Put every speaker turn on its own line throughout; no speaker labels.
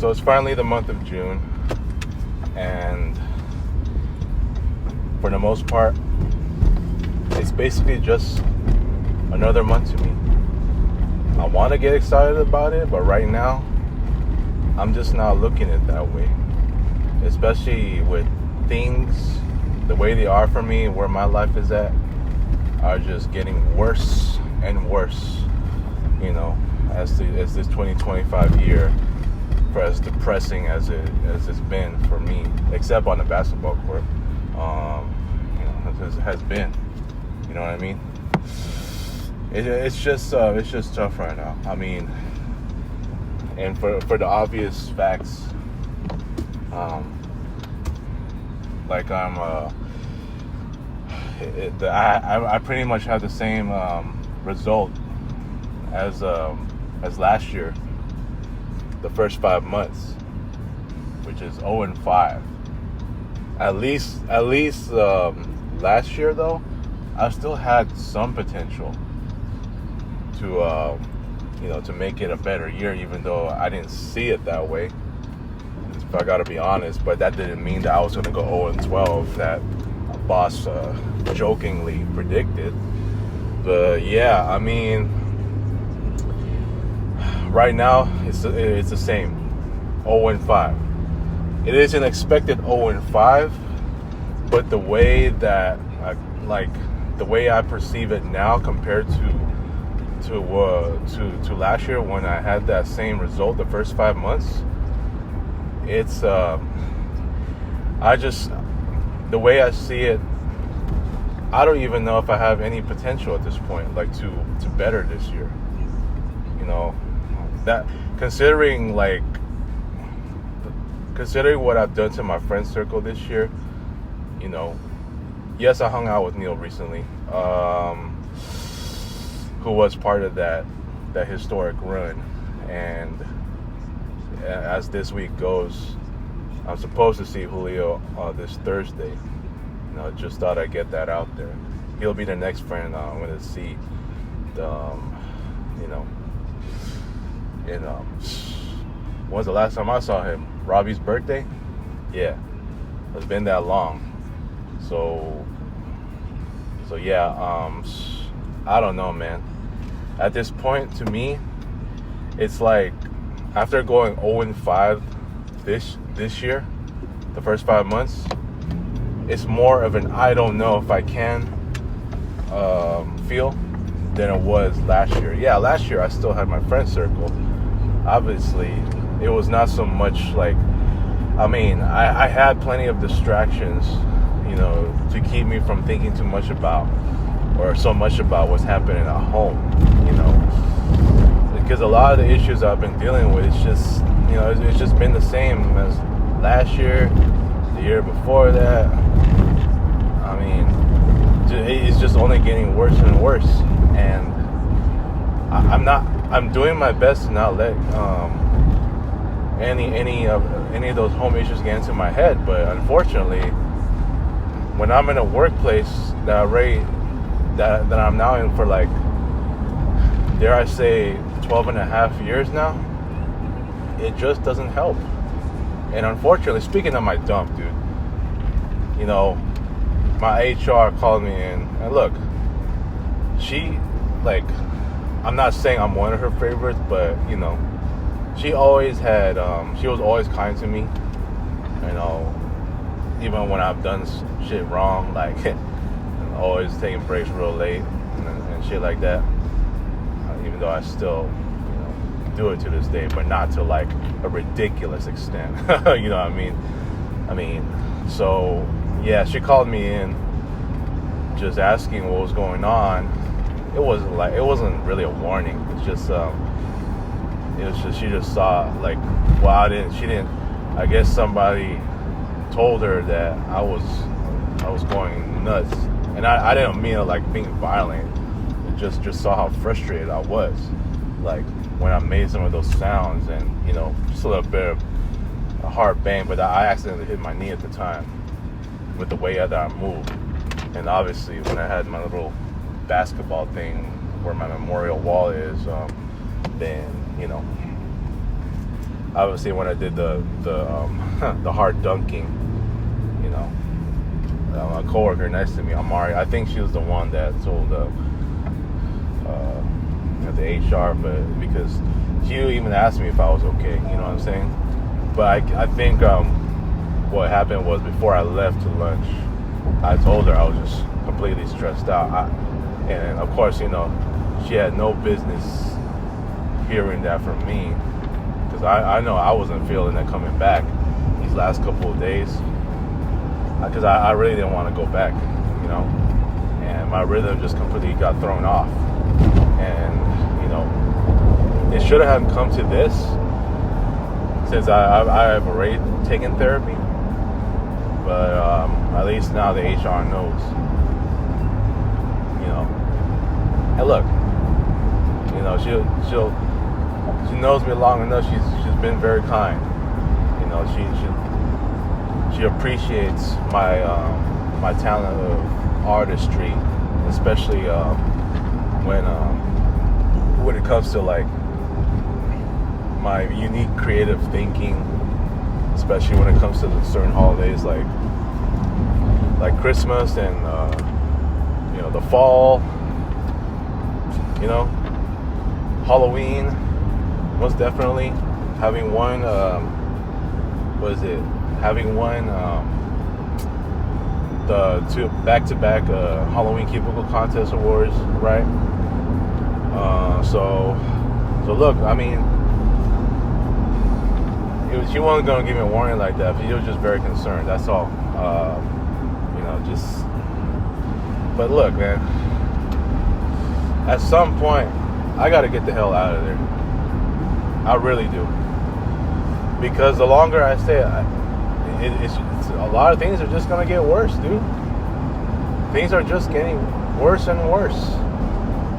So it's finally the month of June, and for the most part, it's basically just another month to me. I want to get excited about it, but right now, I'm just not looking at it that way. Especially with things, the way they are for me, where my life is at, are just getting worse and worse, as this 2025 year, for as depressing as it's been for me, except on the basketball court, has been. You know what I mean? It's just tough right now. I mean, and for the obvious facts, I pretty much have the same result as last year, the first 5 months, which is 0-5. At least last year though, I still had some potential to make it a better year, even though I didn't see it that way. If I gotta be honest, but that didn't mean that I was gonna go 0-12. That boss jokingly predicted. But yeah, I mean, right now it's the same, 0-5. It is an expected 0-5, but the way that the way I perceive it now compared to last year when I had that same result the first 5 months, it's the way I see it, I don't even know if I have any potential at this point, to better this year. That considering what I've done to my friend circle this year, yes, I hung out with Neil recently, who was part of that historic run, and as this week goes, I'm supposed to see Julio this Thursday. Just thought I'd get that out there. He'll be the next friend I'm going to see. When's the last time I saw him? Robbie's birthday? Yeah, it's been that long. So yeah, I don't know, man. At this point, to me, it's like after going 0-5 this year, the first 5 months, it's more of an I don't know if I can feel than it was last year. Yeah, last year I still had my friend circle. Obviously, it was not so much I had plenty of distractions, to keep me from thinking too much about or so much about what's happening at home, because a lot of the issues I've been dealing with, it's just been the same as last year, the year before that. I mean, it's just only getting worse and worse, and I'm doing my best to not let any of those home issues get into my head. But unfortunately, when I'm in a workplace that I'm now in for dare I say 12.5 years now, it just doesn't help. And unfortunately, speaking of my dump, dude, my HR called me in, and look, she, I'm not saying I'm one of her favorites, but, she always had, she was always kind to me, even when I've done shit wrong, always taking breaks real late and shit like that, even though I still, do it to this day, but not to a ridiculous extent. You know what I mean? So yeah, she called me in just asking what was going on. It wasn't really a warning. It's just she just saw I guess somebody told her that I was going nuts, and I didn't mean it being violent. It just saw how frustrated I was, when I made some of those sounds, and just a little bit of a hard bang, but I accidentally hit my knee at the time with the way that I moved. And obviously when I had my little basketball thing where my memorial wall is, then obviously when I did the the hard dunking, you know, a coworker next to me, Amari, I think she was the one that told the HR, but because she even asked me if I was okay, you know what I'm saying? But I think what happened was before I left to lunch, I told her I was just completely stressed out. And of course, you know, she had no business hearing that from me, because I know I wasn't feeling it coming back these last couple of days, because I really didn't want to go back, you know, and my rhythm just completely got thrown off. And, you know, it shouldn't have come to this, since I have already taken therapy, but at least now the HR knows, you know. And look, you know, she knows me long enough. She's been very kind. You know, she appreciates my talent of artistry, especially when it comes to like my unique creative thinking, especially when it comes to certain holidays like Christmas and you know, the fall, you know, Halloween. Most definitely having won the two back-to-back Halloween Cubicle Contest awards, right? So look, I mean, she wasn't gonna give me a warning like that, but she was just very concerned. That's all. You know, just. But look, man. At some point, I gotta get the hell out of there. I really do. Because the longer I stay, it's a lot of things are just gonna get worse, dude. Things are just getting worse and worse.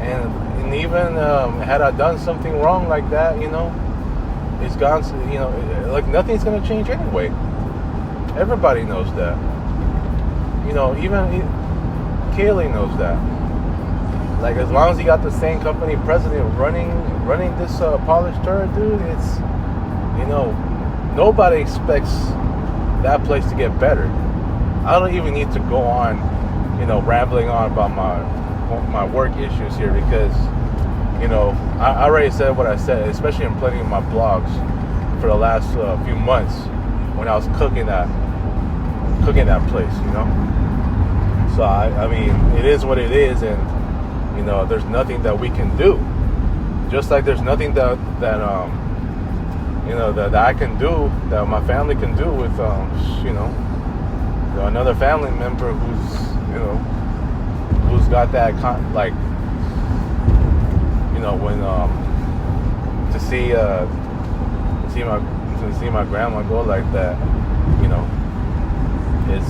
And even had I done something wrong like that, you know, it's gone. You know, like nothing's gonna change anyway. Everybody knows that. You know, even Kaylee knows that. Like, as long as you got the same company president running this polished turd, dude, it's, you know, nobody expects that place to get better. I don't even need to go on, you know, rambling on about my work issues here, because, you know, I already said what I said, especially in plenty of my blogs for the last few months when I was cooking that place, you know. So I mean, it is what it is, and you know, there's nothing that we can do. Just like there's nothing that you know, that I can do, that my family can do with you know, another family member who's got that like, you know, when to see my grandma go like that, you know, it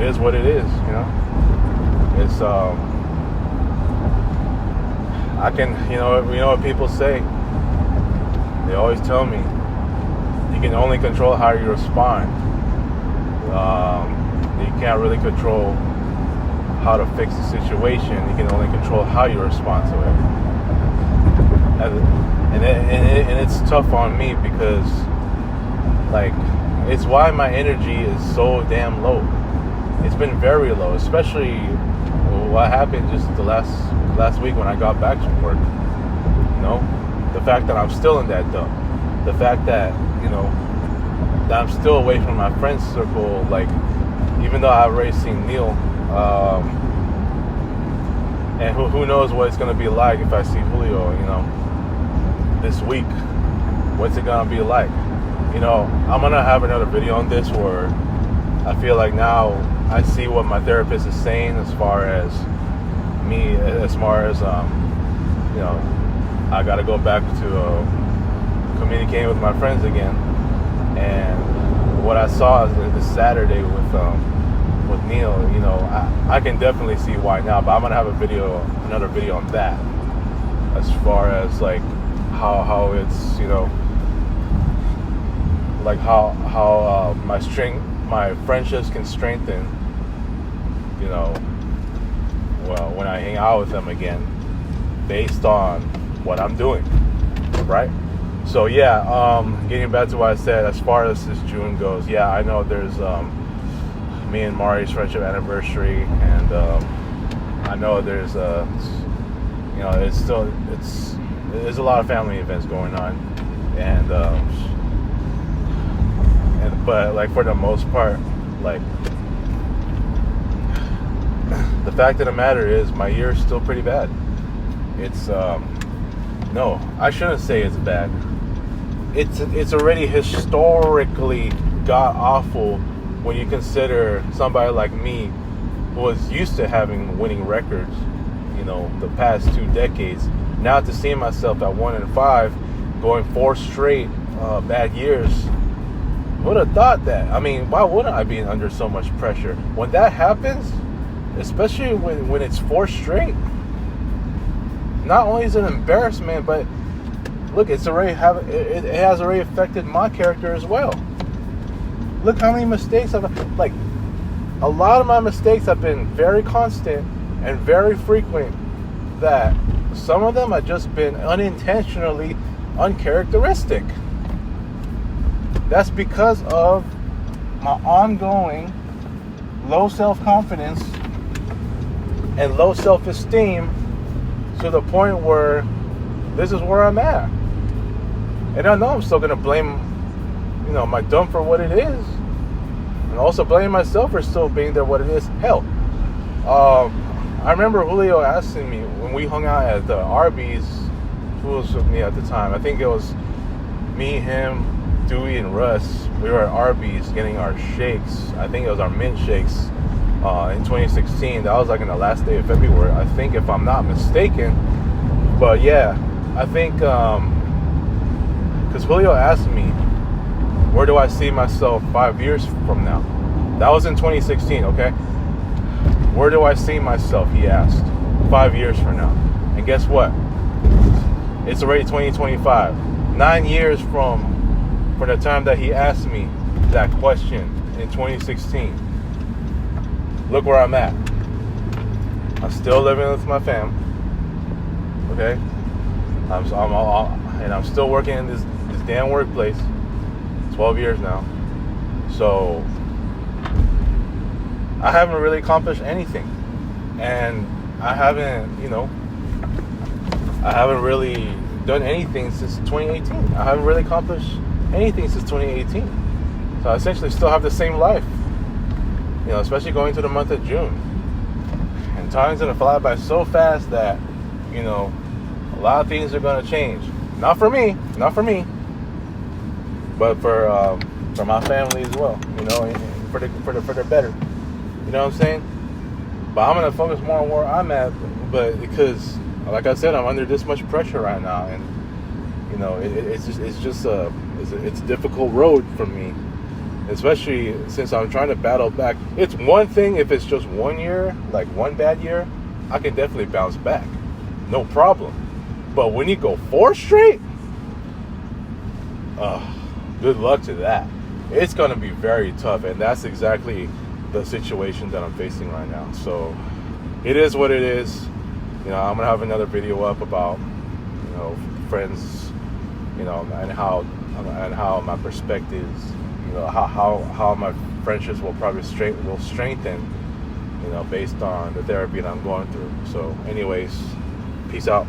is what it is, you know. It's I can, you know what people say. They always tell me you can only control how you respond. You can't really control how to fix the situation. You can only control how you respond to it. And it's tough on me, because like, it's why my energy is so damn low. It's been very low, especially what happened just the last week when I got back from work. You know, the fact that I'm still in that dump, the fact that, you know, that I'm still away from my friends circle, like, even though I've already seen Neil, and who knows what it's gonna be like if I see Julio, you know, this week. What's it gonna be like? You know, I'm gonna have another video on this where I feel like now I see what my therapist is saying as far as me, as far as you know, I gotta go back to communicating with my friends again. And what I saw this Saturday with Neil, you know, I can definitely see why now. But I'm gonna have another video on that, as far as like how it's, you know, like how my friendships can strengthen, you know, well, when I hang out with them again, based on what I'm doing, right? So yeah, getting back to what I said, as far as this June goes, yeah, I know there's me and Mari's friendship anniversary, and I know there's there's a lot of family events going on, and but like for the most part, like the fact of the matter is my year is still pretty bad. It's no, I shouldn't say it's bad. It's already historically god awful when you consider somebody like me who was used to having winning records, the past 2 decades. Now to see myself at 1-5, going 4 straight bad years, would have thought that. I mean, why wouldn't I be under so much pressure when that happens? Especially when it's 4 straight. Not only is it an embarrassment, but look, it has already affected my character as well. Look how many mistakes a lot of my mistakes have been very constant and very frequent, that some of them have just been unintentionally uncharacteristic. That's because of my ongoing low self-confidence and low self-esteem, to the point where this is where I'm at. And I know I'm still going to blame, my dumb for what it is. And also blame myself for still being there what it is. Hell, I remember Julio asking me when we hung out at the Arby's, who was with me at the time? I think it was me, him, Dewey, and Russ. We were at Arby's getting our shakes. I think it was our mint shakes in 2016. That was like in the last day of February, I think, if I'm not mistaken. But yeah, I think because Julio asked me, where do I see myself 5 years from now? That was in 2016, okay? Where do I see myself, he asked, 5 years from now? And guess what? It's already 2025. 9 years from the time that he asked me that question in 2016. Look where I'm at. I'm still living with my fam. Okay? I'm still working in this damn workplace. 12 years now. So I haven't really accomplished anything. And I haven't really done anything since 2018. I haven't really accomplished anything since 2018. So I essentially still have the same life. Especially going to the month of June. And time's gonna fly by so fast that, a lot of things are gonna change. Not for me, but for my family as well. For the better. You know what I'm saying? But I'm gonna focus more on where I'm at. But because, like I said, I'm under this much pressure right now, and it's a difficult road for me. Especially since I'm trying to battle back. It's one thing if it's just 1 year, like one bad year, I can definitely bounce back. No problem. But when you go 4 straight, good luck to that. It's going to be very tough. And that's exactly the situation that I'm facing right now. So it is what it is. I'm going to have another video up about, friends, and how my perspectives, how my friendships will probably strengthen, based on the therapy that I'm going through. So anyways, peace out.